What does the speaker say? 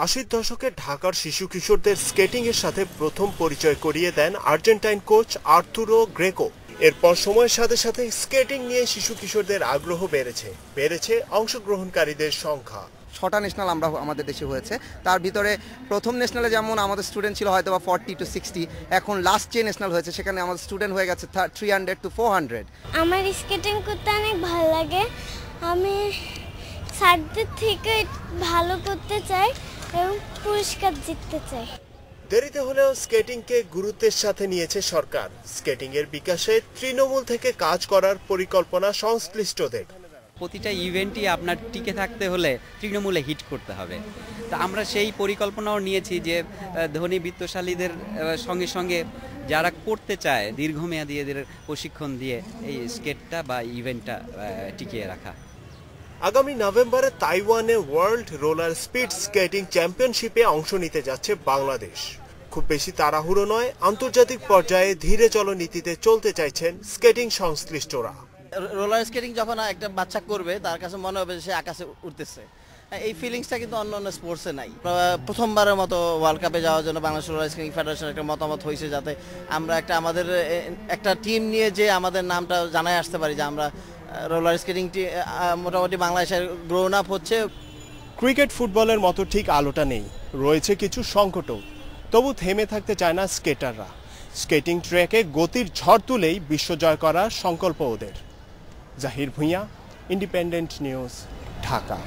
80 দশকে ঢাকার শিশু কিশোরদের স্কেটিং এর সাথে প্রথম পরিচয় করিয়ে দেন আর্জেন্টাইন কোচ আর্তুরো গ্রেকো। এরপর সময়ের সাথে সাথে স্কেটিং নিয়ে শিশু কিশোরদের আগ্রহ বেড়েছে অংশগ্রহণকারীদের সংখ্যা। 6টা ন্যাশনাল আমরা আমাদের দেশে হয়েছে, তার ভিতরে প্রথম ন্যাশনালে যেমন আমাদের স্টুডেন্ট ছিল হয়তো বা 40 to 60, এখন লাস্ট যে ন্যাশনাল হয়েছে সেখানে আমাদের স্টুডেন্ট হয়ে গেছে 300 to 400। আমার স্কেটিং করতে অনেক ভালো লাগে, আমি স্যারদের থেকে ভালো করতে চাই এবং পুরস্কার জিততে চাই। দেরিতে হলেও স্কেটিংকে গুরুত্বের সাথে নিয়েছে সরকার। স্কেটিং এর বিকাশে তৃণমূল থেকে কাজ করার পরিকল্পনা সংশ্লিষ্টদের। প্রতিটা ইভেন্টই আপনার টিকে থাকতে হলে তৃণমূলে হিট করতে হবে। তা আমরা সেই পরিকল্পনাও নিয়েছি যে ধনী বিত্তশালীদের সঙ্গে সঙ্গে যারা করতে চায় দীর্ঘমেয়াদী এদের প্রশিক্ষণ দিয়ে এই স্কেটটা বা ইভেন্টটা টিকিয়ে রাখা। আগামী নভেম্বরে তাইওয়ানে ওয়ার্ল্ড রোলার স্পিড স্কেটিং চ্যাম্পিয়নশিপে অংশ নিতে যাচ্ছে বাংলাদেশ। খুব বেশি তাড়াহুড়ো নয়, আন্তর্জাতিক পর্যায়ে ধীরে চলনীতিতে চলতে চাইছেন স্কেটিং সংশ্লিষ্টরা। রোলার স্কেটিং যখন একটা বাচ্চা করবে তার কাছে মনে হবে সে আকাশে উঠতেছে, এই ফিলিংসটা কিন্তু অন্য অন্য স্পোর্টসে নাই। প্রথমবারের মতো ওয়ার্ল্ড কাপে যাওয়ার জন্য বাংলাদেশ রোলার স্কেটিং ফেডারেশন একটা মতামত হয়েছে যাতে আমরা আমাদের একটা টিম নিয়ে যে আমাদের নামটা জানায় আসতে পারি যে আমরা রোলার স্কেটিংটি মোটামুটি বাংলাদেশের গ্রোন আপ হচ্ছে। ক্রিকেট ফুটবলের মতো ঠিক আলোটা নেই, রয়েছে কিছু সংকটও। তবু থেমে থাকতে চায় না স্কেটাররা। স্কেটিং ট্র্যাকে গতির ঝড় তুলেই বিশ্ব জয় করার সংকল্প ওদের। জাহির ভুঁইয়া, ইন্ডিপেন্ডেন্ট নিউজ, ঢাকা।